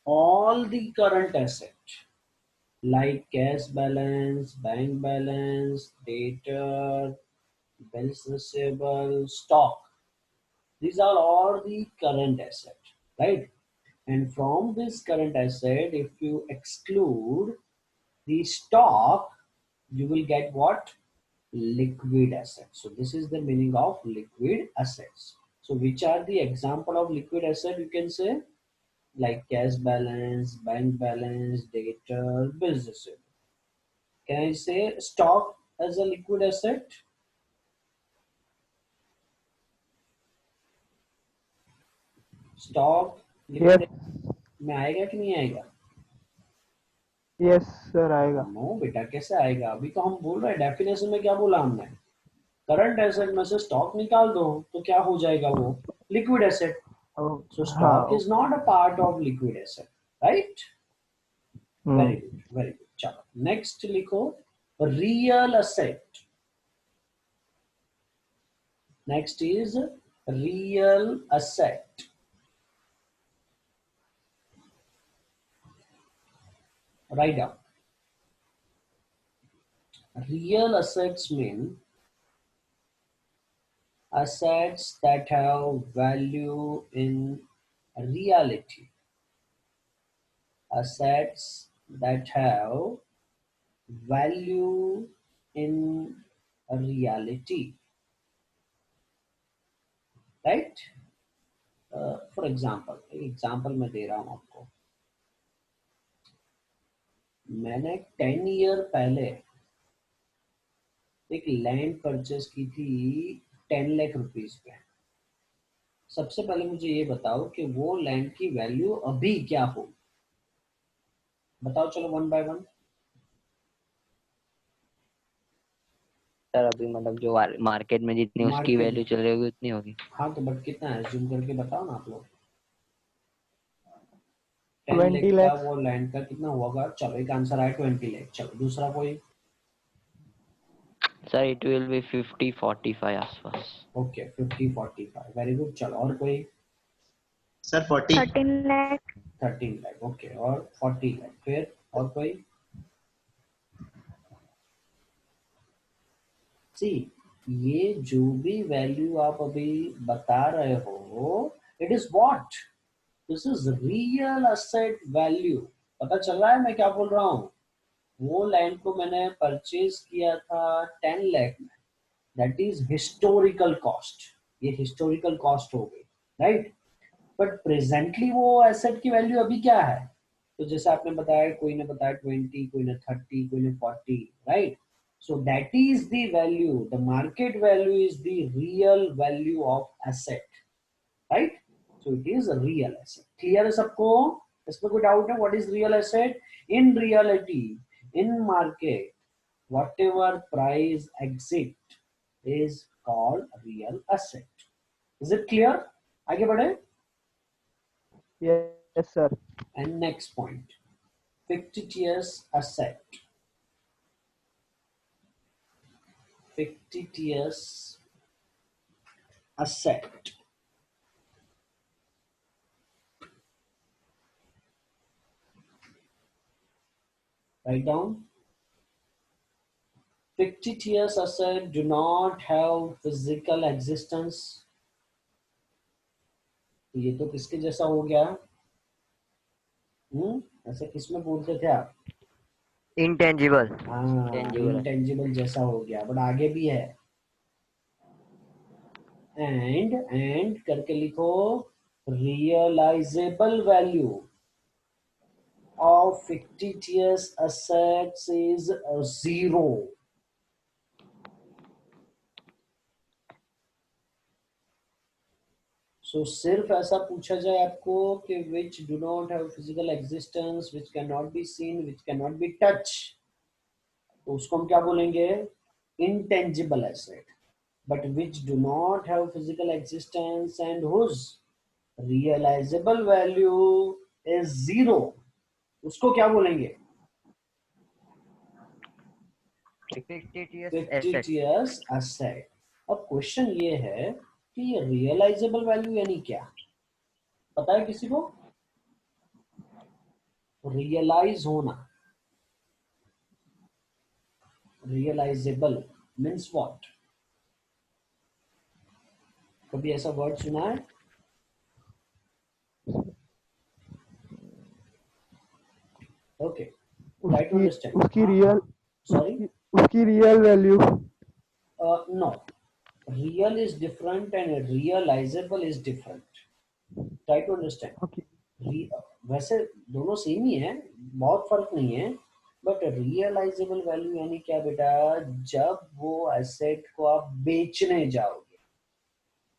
all the current asset like cash balance, bank balance, debtor, bills receivable, stock. These are all the current asset, right? And from this current asset, if you exclude the stock, you will get what? Liquid assets. So this is the meaning of liquid assets. So which are the example of liquid asset? You can say like cash balance, bank balance, debtor, business. Can I say stock as a liquid asset? Stock Yes, liquid में आएगा कि नहीं आएगा? yes sir आएगा. No बेटा, कैसे आएगा? अभी तो हम बोल रहे हैं डेफिनेशन में क्या बोला हमने, करंट एसेट में से स्टॉक निकाल दो तो क्या हो जाएगा वो? Liquid asset. Oh, सो हाँ, stock is not a part of liquid asset, right? Very hmm. Good, very good. चलो नेक्स्ट लिखो, real asset. Next is real asset. Write down. Real assets mean assets that have value in reality. Assets that have value in reality, right? For example, example मैं दे रहा हूँ आपको. मैंने 10 year पहले एक land purchase की थी 10 लाख रुपीज पे. सबसे पहले मुझे ये बताओ कि वो लैंड की वैल्यू अभी क्या हो. बताओ चलो वन बाय वन. सर अभी मतलब जो मार्केट में जितनी उसकी मार्केट वैल्यू में, चल रही होगी उतनी होगी. हाँ तो बट कितना है जूम करके बताओ ना आप लोग. 10 लाख 20 का lakhs. वो लैंड का कितना होगा? चलो एक आंसर आया 20 लाख. चलो दूसरा कोई. सर इट विल बी 50-45 आसपास. Okay 50-45, very good. चलो और कोई. सर 40. 13 lakh. 13 लाख. ओके और 40 लाख. फिर और कोई. सी, ये जो भी वैल्यू आप अभी बता रहे हो, it is what? This is real asset value. पता चल रहा है मैं क्या बोल रहा हूँ? वो लैंड को मैंने परचेज किया था 10 लाख में, दैट इज हिस्टोरिकल कॉस्ट. ये हिस्टोरिकल कॉस्ट हो गई, राइट? बट प्रेजेंटली वो एसेट की वैल्यू अभी क्या है? तो जैसे आपने बताया, कोई ने बताया 20, कोई ने 30, कोई ने 40, right? So that is the value, the market value is the real value of asset, right? So it is real asset. Clear है सबको? इसमें कोई डाउट है? What is real asset? In reality, in market, whatever price exit is called real asset. Is it clear? आगे बढ़े. Yes sir. And next point, fictitious asset. Fictitious asset. Write down. Fictitious asset do not have physical existence. ये तो किसके जैसा हो गया? ऐसे किसमें बोलते थे आप? इंटेंजिबल. हाँ, इंटेंजिबल जैसा हो गया. बट आगे भी है. एंड करके लिखो, realizable value of fictitious assets is zero. So सिर्फ ऐसा पूछा जाए आपको कि which do not have physical existence, which cannot be seen, which cannot be touched, तो उसको हम क्या बोलेंगे? Intangible asset. But which do not have physical existence and whose realizable value is zero, उसको क्या बोलेंगे? fictitious asset. अब question ये है कि ये रियलाइजेबल वैल्यू यानी क्या? पता है किसी को? रियलाइज होना, रियलाइजेबल मीन्स व्हाट? कभी ऐसा वर्ड सुना है? ओके, ट्राई टू उसकी अंडरस्टैंड। उसकी रियल सॉरी, उसकी real value. No, real is different and realizable is different. Try to understand. Okay. वैसे दोनों सेम ही है, बहुत फर्क नहीं है, बट रियलाइजेबल वैल्यू यानी क्या बेटा? जब वो एसेट को आप बेचने जाओगे,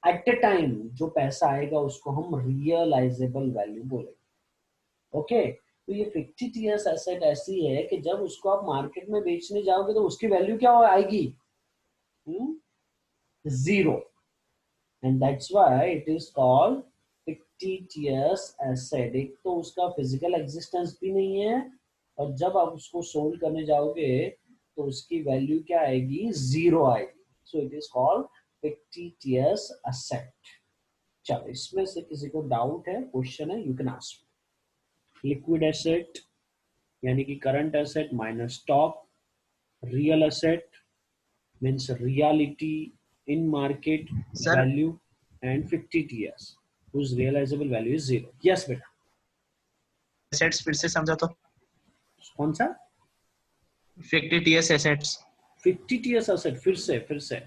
एट ए टाइम जो पैसा आएगा उसको हम रियलाइजेबल वैल्यू बोलेंगे। ओके, तो ये फिक्टिटियस एसेट ऐसी है कि जब उसको आप मार्केट में बेचने जाओगे तो उसकी वैल्यू क्या आएगी? Zero. And that's why it is called fictitious asset. एक तो उसका फिजिकल एग्जिस्टेंस भी नहीं है, और जब आप उसको सोल्ड करने जाओगे तो उसकी वैल्यू क्या आएगी? जीरो आएगी। So it is called fictitious asset. चलो, इसमें से किसी को डाउट है, क्वेश्चन है, you can ask. Liquid asset यानी कि current asset minus stock, real asset means reality in market sir value, and fictitious whose realizable value is zero. Yes बेटा, एसेट्स फिर से समझा तो। कौन सा? Fictitious assets. fictitious asset, फिर से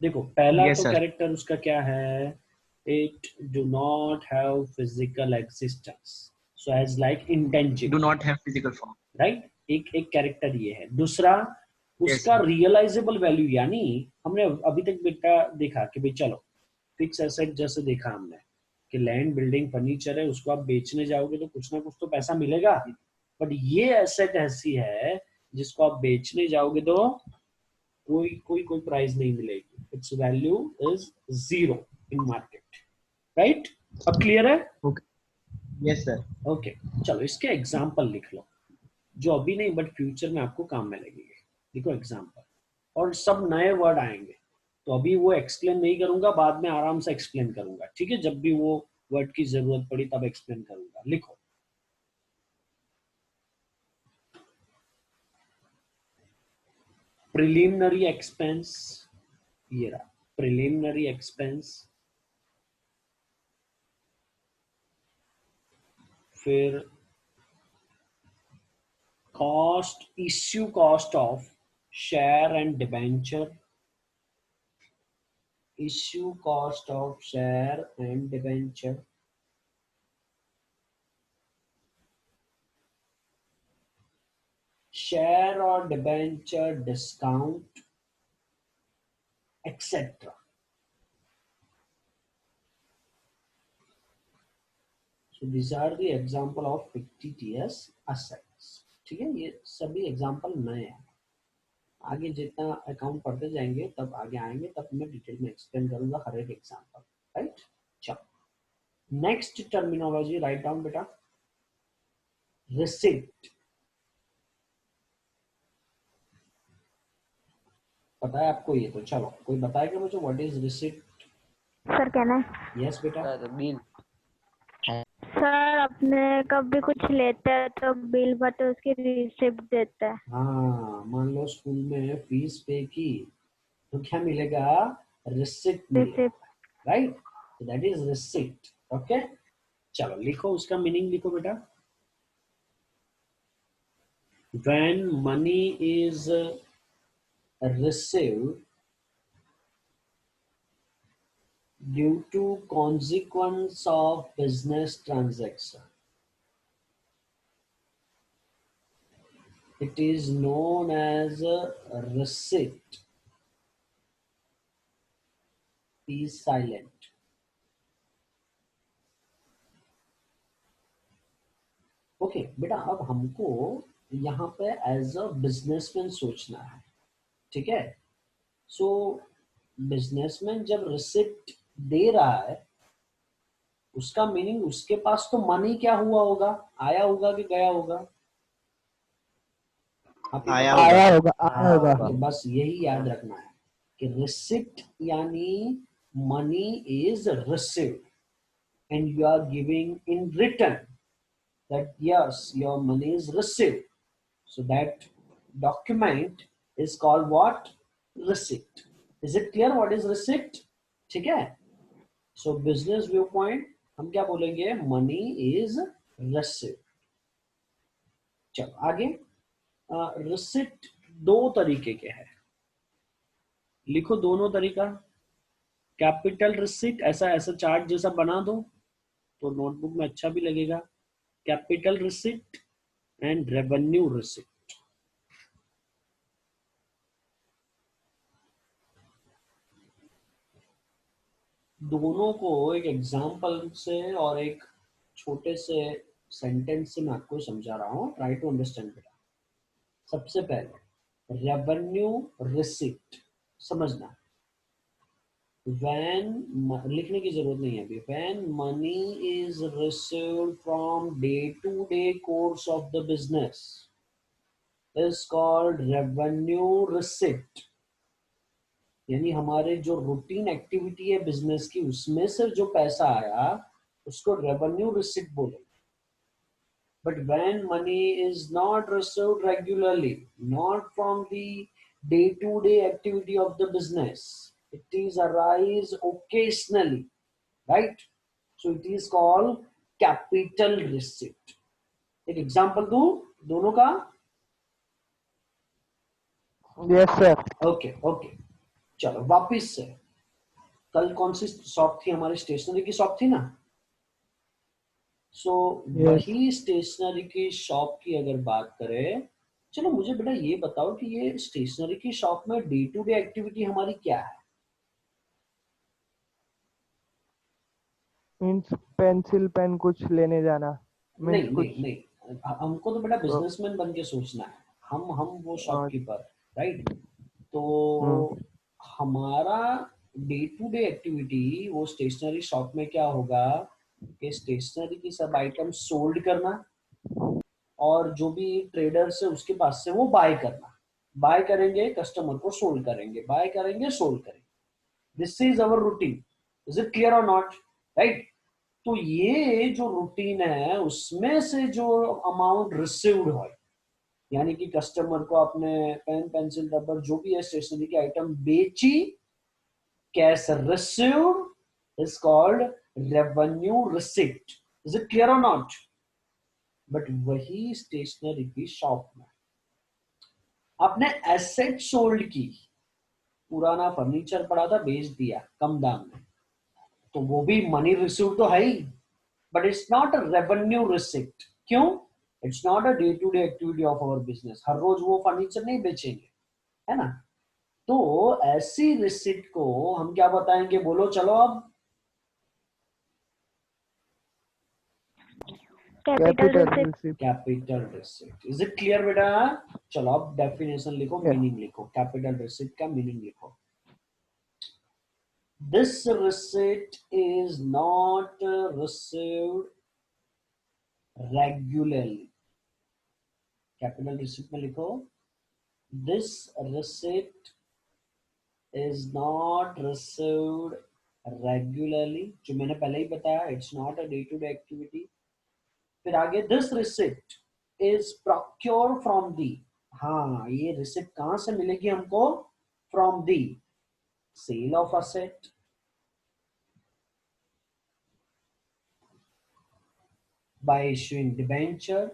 देखो, पहला यस तो सर। कैरेक्टर उसका क्या है? it do not have physical existence, so as like do intangible, not have physical form. Right? एक एक कैरेक्टर ये है। दूसरा, यस उसका रियलाइजेबल वैल्यू, यानी हमने अभी तक बेटा देखा कि भाई चलो, फिक्स एसेट जैसे देखा हमने कि लैंड, बिल्डिंग, फर्नीचर है, उसको आप बेचने जाओगे तो कुछ ना कुछ तो पैसा मिलेगा। बट ये एसेट ऐसी है जिसको आप बेचने जाओगे तो कोई कोई कोई प्राइस नहीं मिलेगी, it's value is zero in market, right? अब क्लियर है? Yes sir. ओके, चलो इसके एग्जाम्पल लिख लो, जो अभी नहीं बट फ्यूचर में आपको काम में लगेंगे। देखो एग्जाम्पल, और सब नए वर्ड आएंगे, तो अभी वो एक्सप्लेन नहीं करूंगा, बाद में आराम से एक्सप्लेन करूंगा, ठीक है? जब भी वो वर्ड की जरूरत पड़ी तब एक्सप्लेन करूंगा। लिखो, प्रिलिमिनरी एक्सपेंस, ये रहा प्रिलिमिनरी एक्सपेंस, फिर cost, issue cost of share and debenture, issue cost of share and debenture, share or debenture discount, etc. So these are the example of fictitious assets. ठीक है, ये सभी example नए हैं। आगे जितना अकाउंट पढ़ते जाएंगे तब आगे आएंगे, तब मैं डिटेल में एक्सप्लेन करूंगा हर एक एग्जाम्पल, राइट? चलो, नेक्स्ट टर्मिनोलॉजी राइट डाउन बेटा, रिसिप्ट। पता है आपको ये? तो चलो, कोई बताएगा मुझे व्हाट इज रिसिप्ट? सर कहना है। यस बेटा। बिल। सर अपने कभी कुछ लेते हैं तो बिल बट उसकी रिसिप्ट देता है। हाँ, मान लो स्कूल में फीस पे की तो क्या मिलेगा? रिसिप्ट मिलेगा, रिसिप्ट। राइट? तो दैट इज रिसिप्ट। ओके, चलो लिखो, उसका मीनिंग लिखो बेटा। When money is received due to consequence of business transaction, it is known as a receipt. Be silent. Okay बेटा, अब हमको यहाँ पे एज अ बिजनेसमैन सोचना है, ठीक है? सो बिजनेसमैन जब रिसिप्ट दे रहा है, उसका मीनिंग उसके पास तो मनी क्या हुआ होगा? आया होगा कि गया होगा? आया आया होगा। होगा, आया होगा। तो बस यही याद रखना है कि रिसिप्ट यानी money is received and you are giving in return that yes, your money is received. So that document is called what? Receipt. Is it clear what is receipt? ठीक है? So business viewpoint हम क्या बोलेंगे? Money is received. चलो आगे. Receipt दो तरीके के हैं, लिखो दोनों तरीका. कैपिटल रिसिप्ट ऐसा ऐसा चार्ट जैसा बना दो तो नोटबुक में अच्छा भी लगेगा. Capital receipt and revenue receipt. दोनों को एक एग्जांपल से और एक छोटे से सेंटेंस से मैं आपको समझा रहा हूँ. ट्राई टू अंडरस्टैंड बेटा. सबसे पहले रेवेन्यू रिसिप्ट समझना. when लिखने की जरूरत नहीं है अभी. when money is received from day to day course of the business is called revenue receipt. यानी हमारे जो रूटीन एक्टिविटी है बिजनेस की उसमें से जो पैसा आया उसको रेवेन्यू रिसिप्ट बोलेंगे. But when money is not received regularly, not from the day-to-day activity of the business, it is arise occasionally, right? So it is called capital receipt. एक एग्जांपल दूं दोनों का? Yes, sir. Okay okay. चलो वापिस से. कल कौन सी shop थी हमारी? स्टेशनरी की शॉप थी ना. सो वही स्टेशनरी की शॉप की अगर बात करें, चलो मुझे बेटा ये बताओ कि ये स्टेशनरी की शॉप में डे टू डे एक्टिविटी हमारी क्या है? मीन्स पेंसिल पेन कुछ लेने जाना. नहीं मीन्स कुछ नहीं नहीं, हमको तो बेटा बिजनेसमैन बन के सोचना है. हम वो शॉपकीपर, राइट? तो हमारा डे टू डे एक्टिविटी वो स्टेशनरी शॉप में क्या होगा कि स्टेशनरी की सब आइटम सोल्ड करना और जो भी ट्रेडर्स है उसके पास से वो बाय करना. बाय करेंगे, कस्टमर को सोल्ड करेंगे, बाय करेंगे, सोल्ड करेंगे. This is our routine. Is it clear और नॉट? राइट. तो ये जो रूटीन है उसमें से जो अमाउंट रिसीव्ड हो, यानी कि कस्टमर को अपने पेन पेंसिल रबर जो भी है स्टेशनरी की आइटम बेची, cash received is called revenue receipt. Is it clear और नॉट? बट वही स्टेशनरी की शॉप में आपने एसेट सोल्ड की, पुराना फर्नीचर पड़ा था बेच दिया कम दाम में, तो वो भी मनी रिसीव तो है ही, but it's not a revenue receipt. क्यों? It's not a day to day activity of our business. हर रोज वो फर्नीचर नहीं बेचेंगे, है ना? तो ऐसी रिसिप्ट को हम क्या बताएंगे? बोलो चलो अब. Capital receipt. Capital receipt. Is it clear बेटा? चलो अब डेफिनेशन लिखो, मीनिंग लिखो. कैपिटल रिसिप्ट का मीनिंग लिखो. This receipt is not received regularly. Capital receipt में लिखो this receipt is not received regularly. जो मैंने पहले ही बताया, it's not a day to day activity. फिर आगे this receipt is procured from the. हाँ, ये रिसिप्ट कहां से मिलेगी हमको? From the sale of asset, by issuing debenture,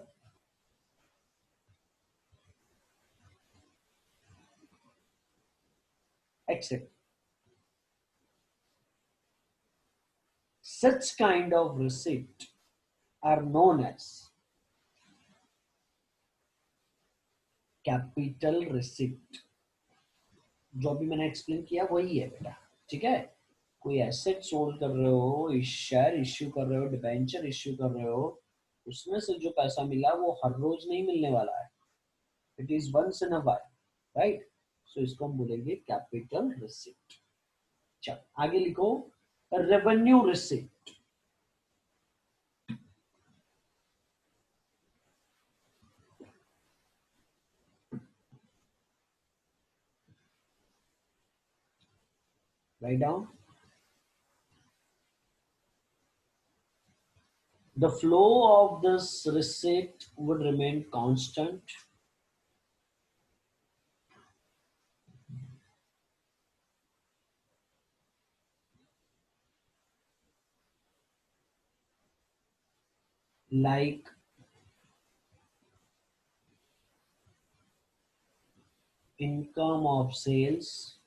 etc. Such kind of receipt are known as capital receipt. जो भी मैंने एक्सप्लेन किया वही है बेटा. ठीक है? कोई एसेट सोल्ड कर रहे हो, शेयर इश्यू कर रहे हो, डिबेंचर इश्यू कर रहे हो, उसमें से जो पैसा मिला वो हर रोज नहीं मिलने वाला है. It is once in a while, right? So इसको हम बोलेंगे कैपिटल रिसिप्ट. चलो आगे लिखो revenue receipt. Write down. The flow of this receipt would remain constant. Like income of sales,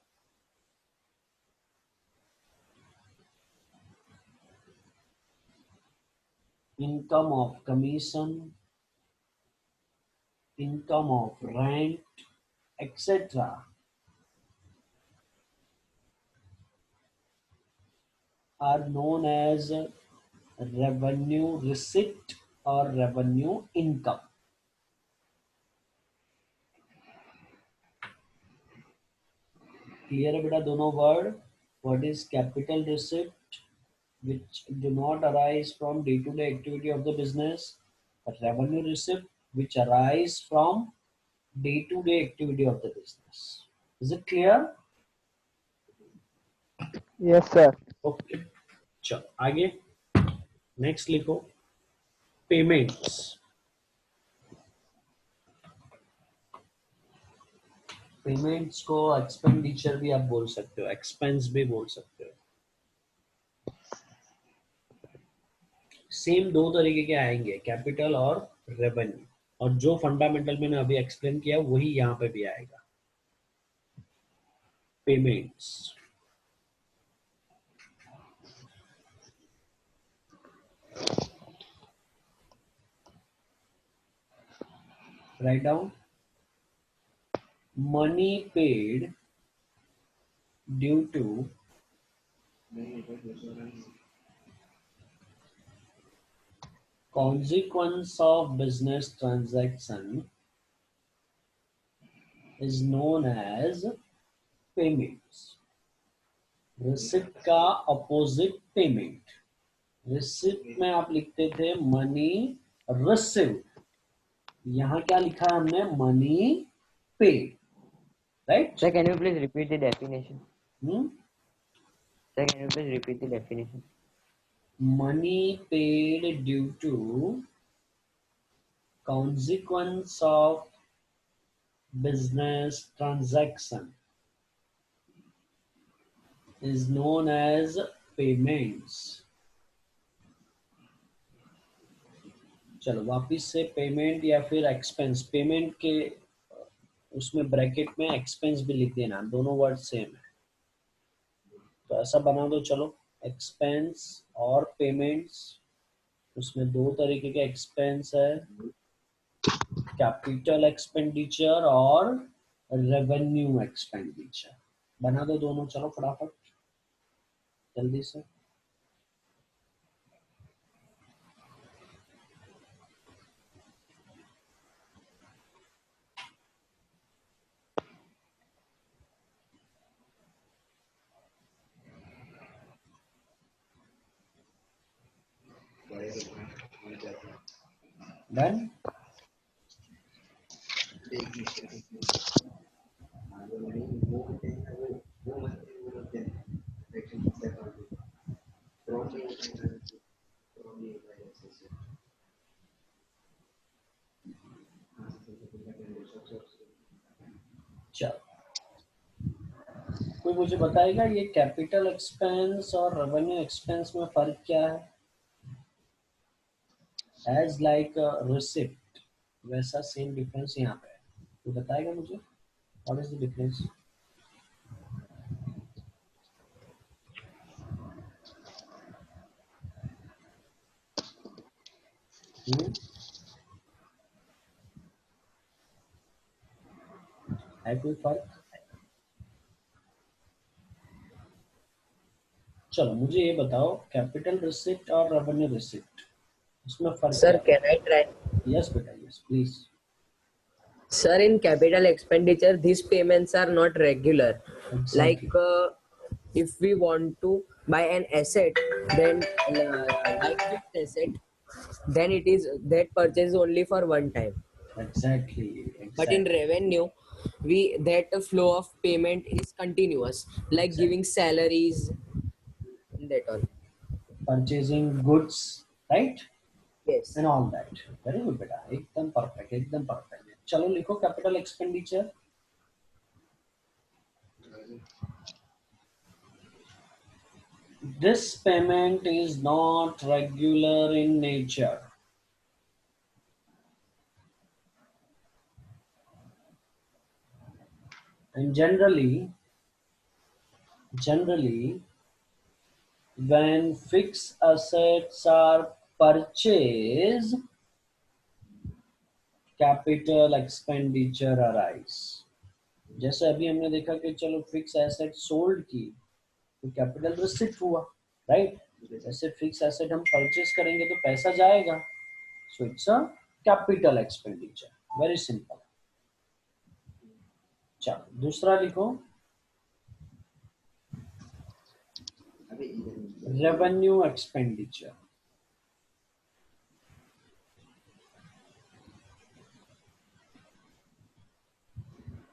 income of commission, income of rent, etc. are known as revenue receipt or revenue income. Clear है बेटा दोनों word? What is capital receipt, which do not arise from day-to-day activity of the business, but revenue receipt, which arise from day-to-day activity of the business. Is it clear? Yes, sir. Okay. चलो आगे next लिखो payments. Payments को expenditure भी आप बोल सकते हो, expense भी बोल सकते हो. सेम दो तरीके के आएंगे, कैपिटल और रेवेन्यू. और जो फंडामेंटल मैंने अभी एक्सप्लेन किया वही यहाँ पे भी आएगा. Payments. Write down money paid due to consequence of business transaction is known as payments. Receipt का अपोजिट पेमेंट. रिसिप्ट में आप लिखते थे मनी रिसीव्ड, यहाँ क्या लिखा है हमने? Money paid. Right? Sir, can you please repeat the definition? Hmm? Sir, can you please repeat the definition? Money paid due to consequence of business transaction is known as payments. चलो वापिस से payment या फिर expense. Payment के उसमें bracket में expense भी लिख देना, दोनों वर्ड सेम है. तो ऐसा बना दो. चलो एक्सपेंस और पेमेंट्स. उसमें दो तरीके के एक्सपेंस है, कैपिटल एक्सपेंडिचर और रेवेन्यू एक्सपेंडिचर. बना दो दोनों. चलो फटाफट जल्दी से. डन. चलो कोई मुझे बताएगा ये कैपिटल एक्सपेंस और रेवेन्यू एक्सपेंस में फर्क क्या है? एज लाइक रिसिप्ट वैसा सेम डिफरेंस यहाँ पे है. तो बताएगा मुझे व्हाट इज द डिफरेंस? है कोई फर्क? चलो मुझे ये बताओ कैपिटल रिसिप्ट और रेवेन्यू रिसिप्ट उसमें फर्क. Sir, can I try? Yes बेटा, yes please. Sir, in capital expenditure, these payments are not regular. Like if we want to buy an asset, then like this asset, then it is that purchase only for one time. Exactly. But in revenue, that flow of payment is continuous, like giving salaries, that all. Purchasing goods, right? Yes. and all that. Very good बेटा, एकदम perfect, एकदम perfect. चलो लिखो capital expenditure. This payment is not regular in nature. And generally, when fixed assets are purchased, capital expenditure arise. जैसे अभी हमने देखा कि चलो फिक्स एसेट सोल्ड की तो कैपिटल रिसिप्ट हुआ, राइट? जैसे फिक्स एसेट हम परचेस करेंगे तो पैसा जाएगा, so it's a capital expenditure. Very simple. चलो दूसरा लिखो, revenue expenditure.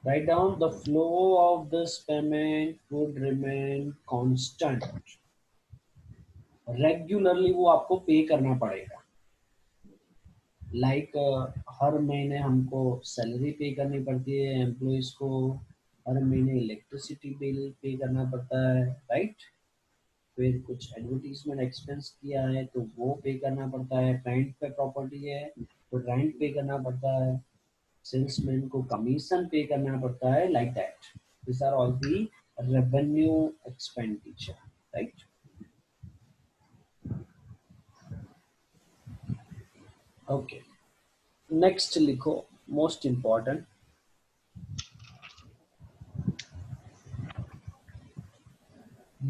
Write down the flow of this payment would remain constant. Regularly वो आपको पे करना पड़ेगा. Like हर महीने हमको सैलरी पे करनी पड़ती है एम्प्लॉइज को, हर महीने इलेक्ट्रिसिटी बिल पे करना पड़ता है, राइट? फिर कुछ एडवर्टीजमेंट एक्सपेंस किया है तो वो पे करना पड़ता है, रेंट पे प्रॉपर्टी है तो रेंट पे करना पड़ता है, सेल्समैन को कमीशन पे करना पड़ता है, like that. This are all the revenue expenditure, right? Okay, next लिखो, most important,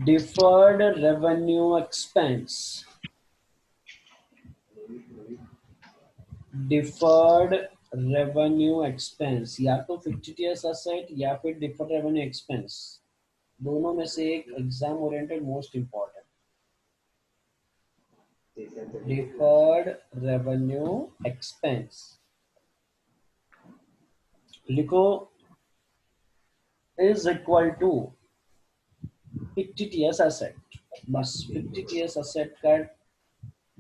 deferred revenue expense. Deferred revenue expense या तो fictitious asset या फिर deferred revenue expense, दोनों में से एक exam oriented most important. deferred revenue expense लिखो is equal to fictitious asset. बस fictitious asset का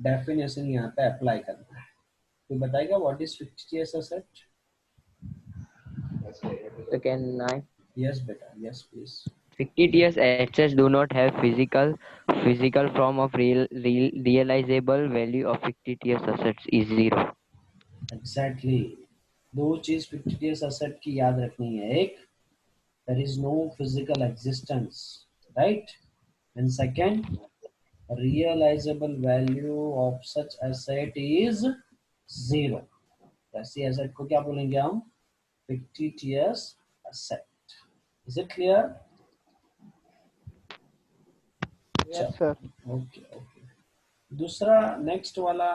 डेफिनेशन यहाँ पे अप्लाई करना है. तो बताएगा what is fictitious asset? So can I? Yes बेटा, yes please. Fictitious assets do not have physical form of realizable value of fictitious assets is zero. Exactly. दो चीज fictitious asset की याद रखनी है. एक, there is no physical existence, right? And second, realizable value of such asset is zero. ऐसी asset को क्या बोलेंगे हम? Fictitious asset. Is it clear? Yes, sir. Okay okay. दूसरा नेक्स्ट वाला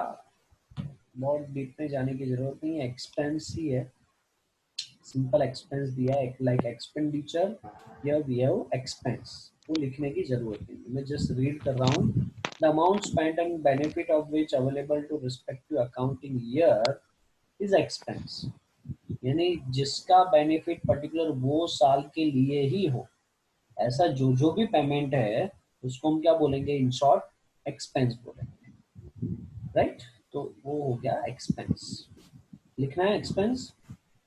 बहुत डीप में जाने की जरूरत नहीं है, एक्सपेंस ही है. सिंपल एक्सपेंस दिया है, like expenditure, here we have expense, वो लिखने की जरूरत नहीं. मैं जस्ट रीड कर रहा हूँ. The amount spent and benefit of which available to respective accounting year is expense. यानी जिसका बेनिफिट पर्टिकुलर वो साल के लिए ही हो, ऐसा जो भी पेमेंट है उसको हम क्या बोलेंगे? इन शॉर्ट एक्सपेंस बोलेंगे, राइट? तो वो हो गया एक्सपेंस. लिखना है एक्सपेंस,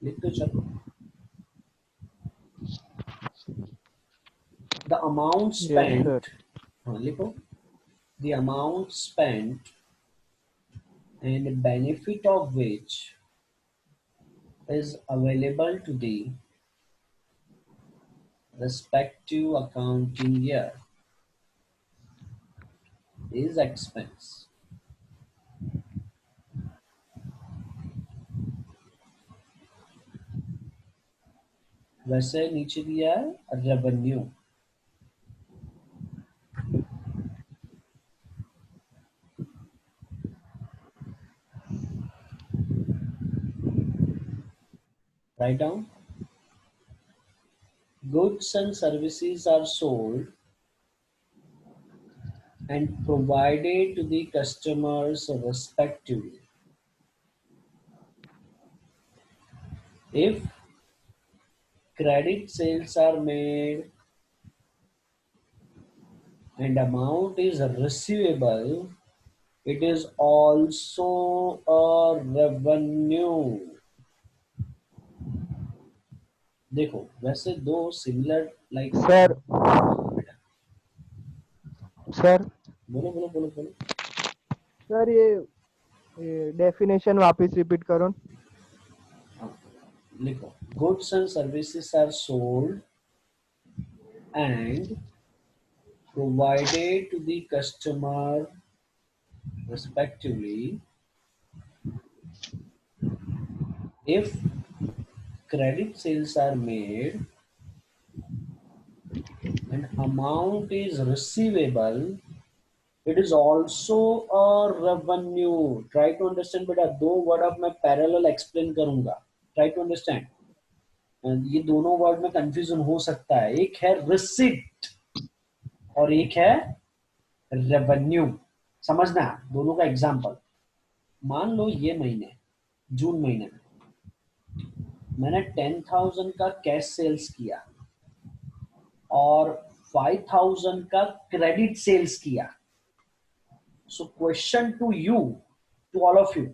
लिख तो चलो. The amount Yes, spent, sir. हाँ लिखो, the amount spent and benefit of which is available to the respective accounting year is expense. वैसे नीचे दिया है revenue. Write down, goods and services are sold and provided to the customers respectively. If credit sales are made and amount is receivable, it is also a revenue. देखो वैसे दो similar like sir sir बोलो बोलो बोलो बोलो sir ये definition वापस repeat करो. लिखो goods and services are sold and provided to the customer respectively if credit sales are made and amount is receivable, it is also a revenue. Try to understand बेटा, दो word अब मैं parallel explain करूंगा. Try to understand. ये दोनों word में confusion हो सकता है. एक है रिसिप्ट और एक है रेवेन्यू. समझना दोनों का एग्जांपल. मान लो ये महीने जून महीने में मैंने 10,000 का कैश सेल्स किया और 5,000 का क्रेडिट सेल्स किया. So question to you, to all of you,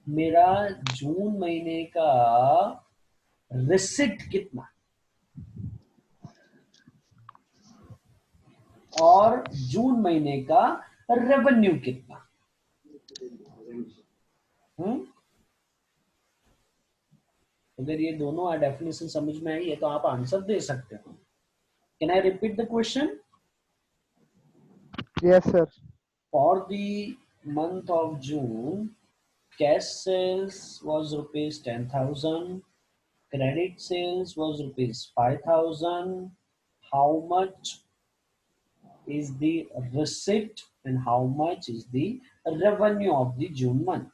मेरा जून महीने का रिसिप्ट कितना और जून महीने का रेवेन्यू कितना? अगर ये दोनों डेफिनेशन समझ में आई है तो आप आंसर दे सकते हो. Can I repeat the question? Yes sir. For the month of June, cash sales was rupees 10,000, credit sales was rupees 5,000. How much is the receipt and how much is the revenue of the June month?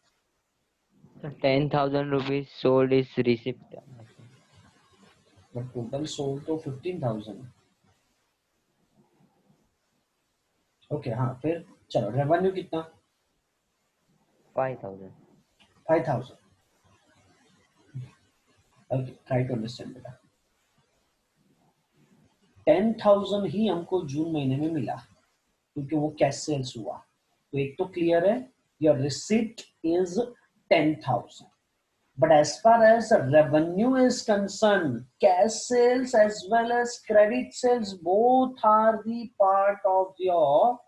So 10,000 rupees sold is receipt. But total sold तो 15,000. Okay हाँ, फिर चलो revenue कितना? 5,000. 5,000. Okay, try to understand बेटा. 10,000 ही हमको जून महीने में मिला क्योंकि वो कैश सेल्स हुआ. तो एक तो क्लियर है, your receipt is 10,000. But as far as revenue is concerned, cash sales as well as credit sales both are the part of your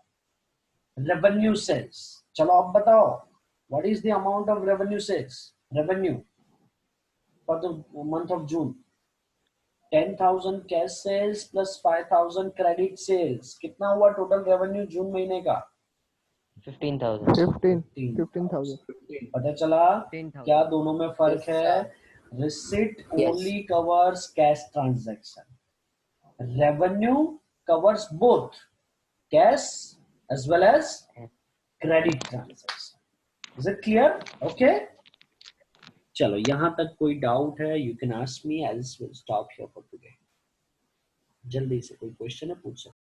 revenue sales. चलो अब बताओ, what is the amount of revenue sales? Revenue for the month of June. 10,000 cash sales plus 5,000 credit sales. कितना हुआ total revenue जून महीने का? 15,000. 15,000. पता चला 15,000. क्या दोनों में फर्क Yes, है? sir. Receipt Yes. Only covers cash transaction, revenue covers both cash as well as credit transaction. Is it clear? Okay, चलो यहां तक कोई डाउट है? You can ask me, else will stop here for today. जल्दी से कोई question है पूछ सकते